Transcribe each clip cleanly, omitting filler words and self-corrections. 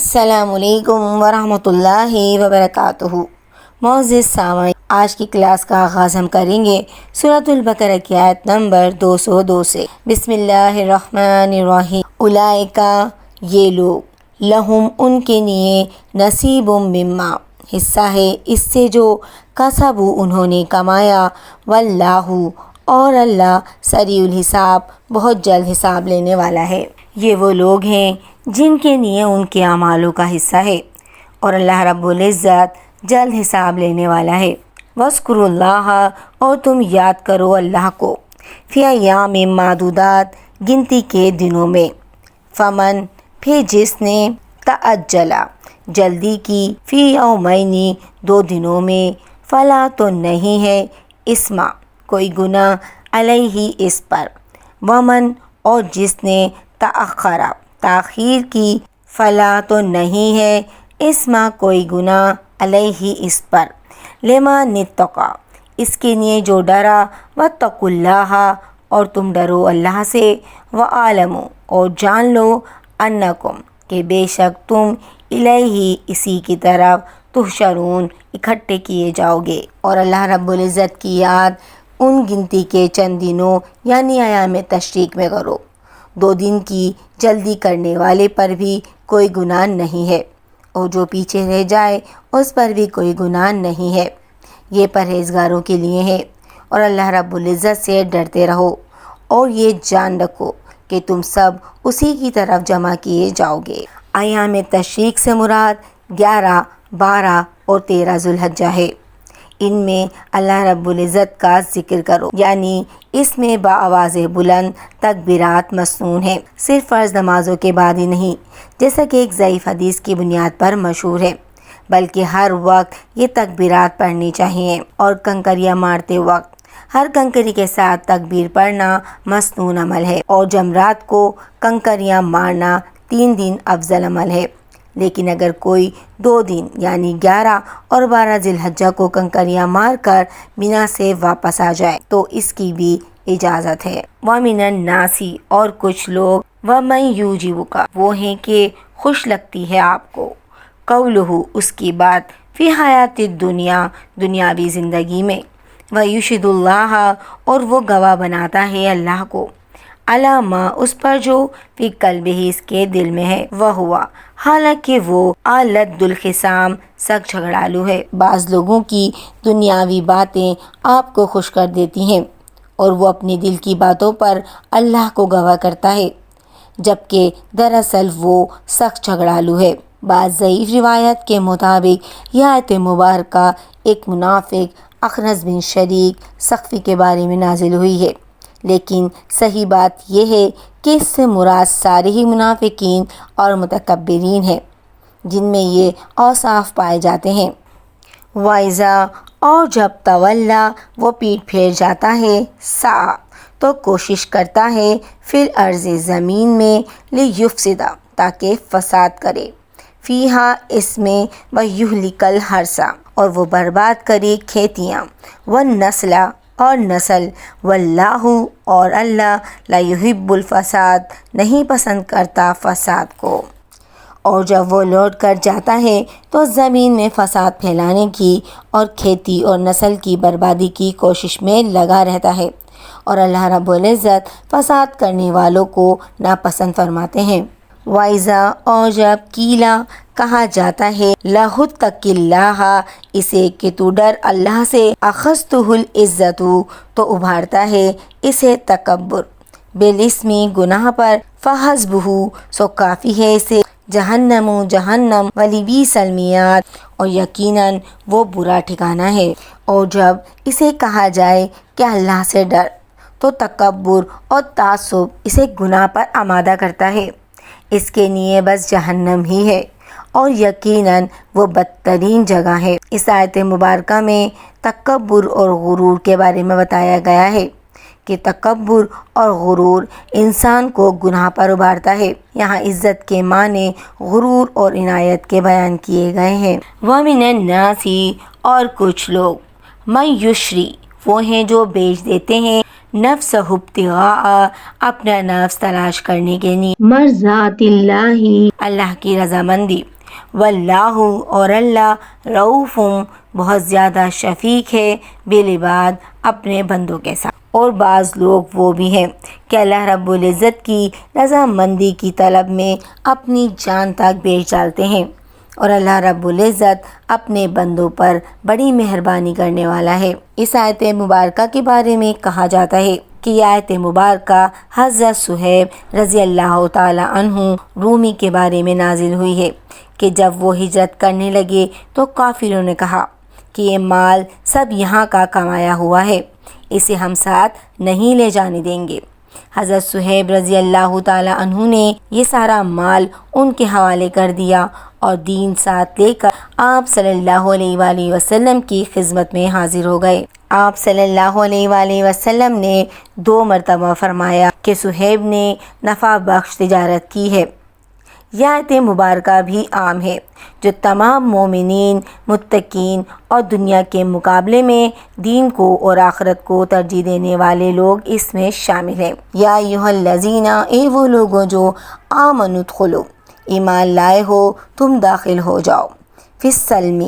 السلام علیکم ورحمۃ اللہ وبرکاتہ۔ معزز سامعین، آج کی کلاس کا آغاز ہم کریں گے سورۃ البقرہ کی آیت نمبر 202 سے۔ بسم اللہ الرحمن الرحیم۔ اولئک، یہ لوگ، لہم، ان کے لیے، نصیب مما، حصہ ہے اس سے جو کسبوا، انہوں نے کمایا، واللہ، اور اللہ، سریع الحساب، بہت جلد حساب لینے والا ہے۔ یہ وہ لوگ ہیں جن کے لیے ان کے اعمالوں کا حصہ ہے اور اللہ رب العزت جلد حساب لینے والا ہے۔ وَاذْكُرُوا اللَّهَ، اور تم یاد کرو اللہ کو، فی ایام معدودات، گنتی کے دنوں میں، فمن، پھر جس نے، تعجلا، جلدی کی، فی یومین، 2 دنوں میں، فلا، تو نہیں ہے، اسما، کوئی گناہ، علیہ، اس پر، ومن، اور جس نے، تأخرا، تاخیر کی، فلا، تو نہیں ہے، اسما، کوئی گناہ، علیہ، اس پر، لمن اتقی، اس کے لیے جو ڈرا، واتقوا اللہ، اور تم ڈرو اللہ سے، وَاعْلَمُوا، اور جان لو، انکم، کہ بے شک تم، الیہ، اسی کی طرف، تحشرون، اکٹھے کیے جاؤ گے۔ اور اللہ رب العزت کی یاد ان گنتی کے چند دنوں یعنی ایام تشریق میں کرو۔ 2 دن کی جلدی کرنے والے پر بھی کوئی گناہ نہیں ہے، اور جو پیچھے رہ جائے اس پر بھی کوئی گناہ نہیں ہے۔ یہ پرہیزگاروں کے لیے ہے، اور اللہ رب العزت سے ڈرتے رہو، اور یہ جان رکھو کہ تم سب اسی کی طرف جمع کیے جاؤ گے۔ ایام تشریق سے مراد 11، 12 اور 13 ذوالحجہ ہے۔ ان میں اللہ رب العزت کا ذکر کرو، یعنی اس میں بآواز بلند تکبیرات مسنون ہیں، صرف فرض نمازوں کے بعد ہی نہیں، جیسا کہ ایک ضعیف حدیث کی بنیاد پر مشہور ہے، بلکہ ہر وقت یہ تکبیرات پڑھنی چاہیے۔ اور کنکریاں مارتے وقت ہر کنکری کے ساتھ تکبیر پڑھنا مسنون عمل ہے، اور جمرات کو کنکریاں مارنا 3 دن افضل عمل ہے۔ لیکن اگر کوئی 2 دن یعنی 11 اور 12 ذی الحجہ کو کنکریاں مار کر مینا سے واپس آ جائے تو اس کی بھی اجازت ہے۔ وَمِنَ النَّاسِ، اور کچھ لوگ، وَمَن يُعْجِبُكَ، وہ ہیں کہ خوش لگتی ہے آپ کو، قَوْلُهُ، اس کی بات، فی حیات الدنیا، دنیاوی زندگی میں، وَيُشْهِدُ اللَّهَ، اور وہ گواہ بناتا ہے اللہ کو، علی ما، اس پر جو، فی قلبہ، اس کے دل میں ہے، وَهُوَ، حالانکہ وہ، الَدُّ الْخِصَامِ، سخت جھگڑالو ہے۔ بعض لوگوں کی دنیاوی باتیں آپ کو خوش کر دیتی ہیں، اور وہ اپنے دل کی باتوں پر اللہ کو گواہ کرتا ہے، جبکہ دراصل وہ سخت جھگڑالو ہے۔ بعض ضعیف روایت کے مطابق یہ آیت مبارکہ ایک منافق، اخنس بن شریک ثقفی کے بارے میں نازل ہوئی ہے، لیکن صحیح بات یہ ہے کہ اس سے مراد سارے ہی منافقین اور متکبرین ہیں جن میں یہ اوصاف پائے جاتے ہیں۔ وَإِذَا، اور جب، تولیٰ، وہ پیٹھ پھیر جاتا ہے، سعیٰ، تو کوشش کرتا ہے، فی الارض، زمین میں، لیفسد، تاکہ فساد کرے، فیہا، اس میں، ویہلک الحرث، اور وہ برباد کرے کھیتیاں، والنسل، اور نسل، واللہ، اور اللہ، لا یحب الفساد، نہیں پسند کرتا فساد کو۔ اور جب وہ لوٹ کر جاتا ہے تو زمین میں فساد پھیلانے کی اور کھیتی اور نسل کی بربادی کی کوشش میں لگا رہتا ہے، اور اللہ رب العزت فساد کرنے والوں کو ناپسند فرماتے ہیں۔ وَإِذَا، اور جب، قیلا، کہا جاتا ہے، لَهُ اتَّقِ اللَّهَ، اسے کہ تو ڈر اللہ سے، أَخَذْتُهُ الْعِزَّةُ، تو ابھارتا ہے اسے تکبر، بالاسم، گناہ پر، فحسبہ، سو کافی ہے اسے، جہنم، جہنم، ولبئس المہاد، اور یقیناً وہ برا ٹھکانہ ہے۔ اور جب اسے کہا جائے کہ اللہ سے ڈر، تو تکبر اور تعصب اسے گناہ پر آمادہ کرتا ہے، اس کے لیے بس جہنم ہی ہے، اور یقیناً وہ بدترین جگہ ہے۔ اس آیت مبارکہ میں تکبر اور غرور کے بارے میں بتایا گیا ہے کہ تکبر اور غرور انسان کو گناہ پر ابھارتا ہے۔ یہاں عزت کے معنی غرور اور عنایت کے بیان کیے گئے ہیں۔ وَمِنَ النَّاسِ، اور کچھ لوگ، مَن یشری، وہ ہیں جو بیچ دیتے ہیں، نفسہ ابتغاء اپنا نفس تلاش کرنے کے لیے، مرضات اللہ اللہ کی رضامندی، واللہ اور اللہ رؤوف بہت زیادہ شفیق ہے بالعباد اپنے بندوں کے ساتھ۔ اور بعض لوگ وہ بھی ہیں کہ اللہ رب العزت کی رضامندی کی طلب میں اپنی جان تک بیچ ڈالتے ہیں، اور اللہ رب العزت اپنے بندوں پر بڑی مہربانی کرنے والا ہے۔ اس آیت مبارکہ کے بارے میں کہا جاتا ہے کہ یہ آیت مبارکہ حضرت صہیب رضی اللہ تعالی عنہ رومی کے بارے میں نازل ہوئی ہے کہ جب وہ ہجرت کرنے لگے تو قافلوں نے کہا کہ یہ مال سب یہاں کا کمایا ہوا ہے، اسے ہم ساتھ نہیں لے جانے دیں گے۔ حضرت صہیب رضی اللہ تعالی عنہ نے یہ سارا مال ان کے حوالے کر دیا اور دین ساتھ لے کر آپ صلی اللہ علیہ وآلہ وسلم کی خدمت میں حاضر ہو گئے۔ آپ صلی اللہ علیہ وآلہ وسلم نے 2 مرتبہ فرمایا کہ صہیب نے نفع بخش تجارت کی ہے۔ یہ آیت مبارکہ بھی عام ہے جو تمام مومنین، متقین اور دنیا کے مقابلے میں دین کو اور آخرت کو ترجیح دینے والے لوگ اس میں شامل ہیں۔ یا ایھا الذین، اے وہ لوگوں جو آمنوا ادخلوا، ایمان لائے ہو تم داخل ہو جاؤ، فی السلم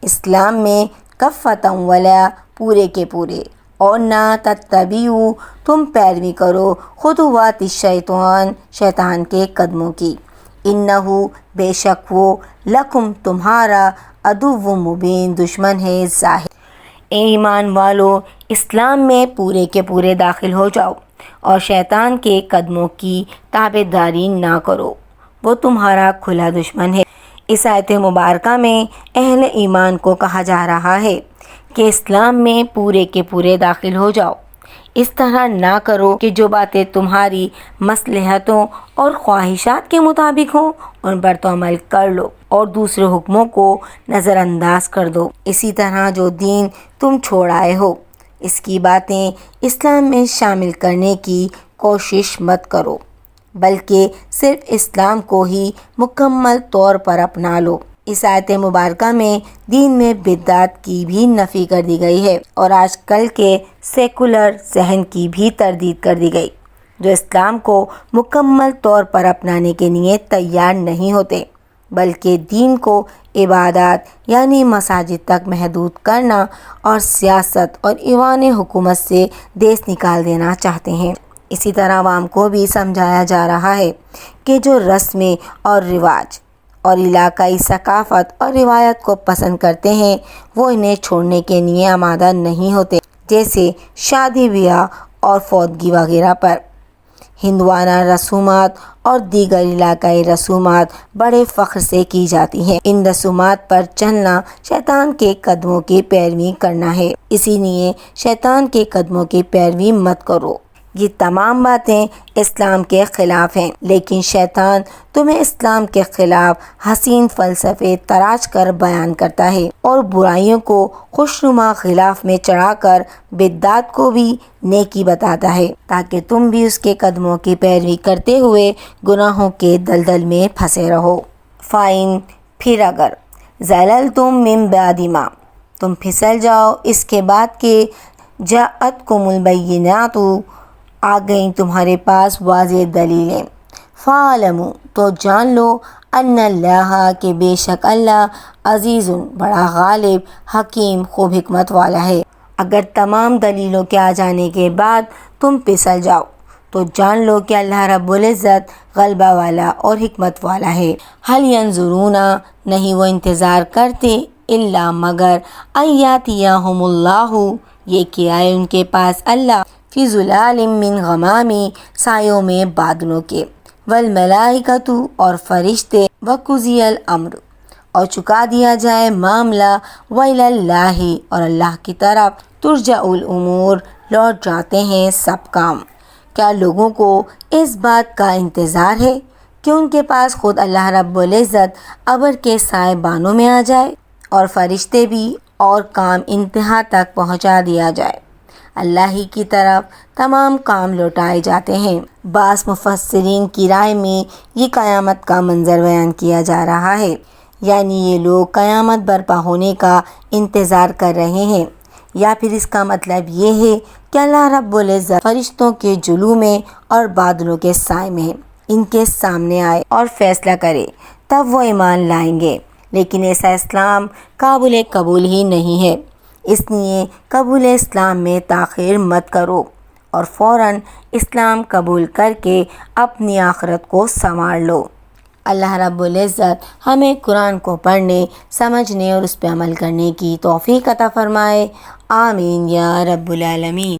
اسلام میں، کفۃ ولا پورے کے پورے، اور نہ تتبعوا تم پیروی کرو خطوات الشیطان شیطان کے قدموں کی، انہ بے شک وہ لکم تمہارا عدو مبین دشمن ہے ظاہر۔ اے ایمان والو اسلام میں پورے کے پورے داخل ہو جاؤ اور شیطان کے قدموں کی تابعداری نہ کرو، وہ تمہارا کھلا دشمن ہے۔ اس آیت مبارکہ میں اہل ایمان کو کہا جا رہا ہے کہ اسلام میں پورے کے پورے داخل ہو جاؤ، اس طرح نہ کرو کہ جو باتیں تمہاری مصلحتوں اور خواہشات کے مطابق ہوں ان پر تو عمل کر لو اور دوسرے حکموں کو نظر انداز کر دو۔ اسی طرح جو دین تم چھوڑ آئے ہو اس کی باتیں اسلام میں شامل کرنے کی کوشش مت کرو، بلکہ صرف اسلام کو ہی مکمل طور پر اپنا لو۔ اس آیت مبارکہ میں دین میں بدعت کی بھی نفی کر دی گئی ہے اور آج کل کے سیکولر ذہن کی بھی تردید کر دی گئی جو اسلام کو مکمل طور پر اپنانے کے لیے تیار نہیں ہوتے، بلکہ دین کو عبادات یعنی مساجد تک محدود کرنا اور سیاست اور ایوان حکومت سے دیس نکال دینا چاہتے ہیں۔ اسی طرح عوام کو بھی سمجھایا جا رہا ہے کہ جو رسمیں اور رواج اور علاقائی ثقافت اور روایت کو پسند کرتے ہیں وہ انہیں چھوڑنے کے لیے آمادہ نہیں ہوتے، جیسے شادی بیاہ اور فوتگی وغیرہ پر۔ ہندوانہ رسومات اور دیگر علاقائی رسومات بڑے فخر سے کی جاتی ہیں۔ ان رسومات پر چلنا شیطان کے قدموں کی پیروی کرنا ہے، اسی لیے شیطان کے قدموں کی پیروی مت کرو۔ یہ تمام باتیں اسلام کے خلاف ہیں، لیکن شیطان تمہیں اسلام کے خلاف حسین فلسفے تراش کر بیان کرتا ہے اور برائیوں کو خوشنما غلاف میں چڑھا کر بدعات کو بھی نیکی بتاتا ہے تاکہ تم بھی اس کے قدموں کی پیروی کرتے ہوئے گناہوں کے دلدل میں پھنسے رہو۔ فائن پھر اگر زللتم من بعد ما تم پھسل جاؤ اس کے بعد کہ جاءتکم البینات آ گئیں تمہارے پاس واضح دلیلیں، فاعلموا تو جان لو ان اللہ کہ بے شک اللہ عزیز بڑا غالب حکیم خوب حکمت والا ہے۔ اگر تمام دلیلوں کے آ جانے کے بعد تم پھسل جاؤ تو جان لو کہ اللہ رب العزت غلبہ والا اور حکمت والا ہے۔ هل ينظرون نہیں وہ انتظار کرتے الا مگر ان یاتیہم اللہ یہ کہ آئے ان کے پاس اللہ فی ظلال من غمام سایوں میں بادلوں کے، والملائکۃ اور فرشتے، وقضی الامر اور چکا دیا جائے معاملہ، وإلی اللہ اور اللہ کی طرف ترجع الامور لوٹ جاتے ہیں سب کام۔ کیا لوگوں کو اس بات کا انتظار ہے کہ ان کے پاس خود اللہ رب العزت ابر کے سائے بانوں میں آ جائے اور فرشتے بھی اور کام انتہا تک پہنچا دیا جائے؟ اللہ ہی کی طرف تمام کام لوٹائے جاتے ہیں۔ بعض مفسرین کی رائے میں یہ قیامت کا منظر بیان کیا جا رہا ہے، یعنی یہ لوگ قیامت برپا ہونے کا انتظار کر رہے ہیں، یا پھر اس کا مطلب یہ ہے کہ اللہ رب العزت فرشتوں کے جلوہ میں اور بادلوں کے سائے میں ان کے سامنے آئے اور فیصلہ کرے، تب وہ ایمان لائیں گے۔ لیکن ایسا اسلام قابل قبول ہی نہیں ہے، اس لیے قبول اسلام میں تاخیر مت کرو اور فوراً اسلام قبول کر کے اپنی آخرت کو سنوار لو۔ اللہ رب العزت ہمیں قرآن کو پڑھنے، سمجھنے اور اس پہ عمل کرنے کی توفیق عطا فرمائے۔ آمین یا رب العالمین۔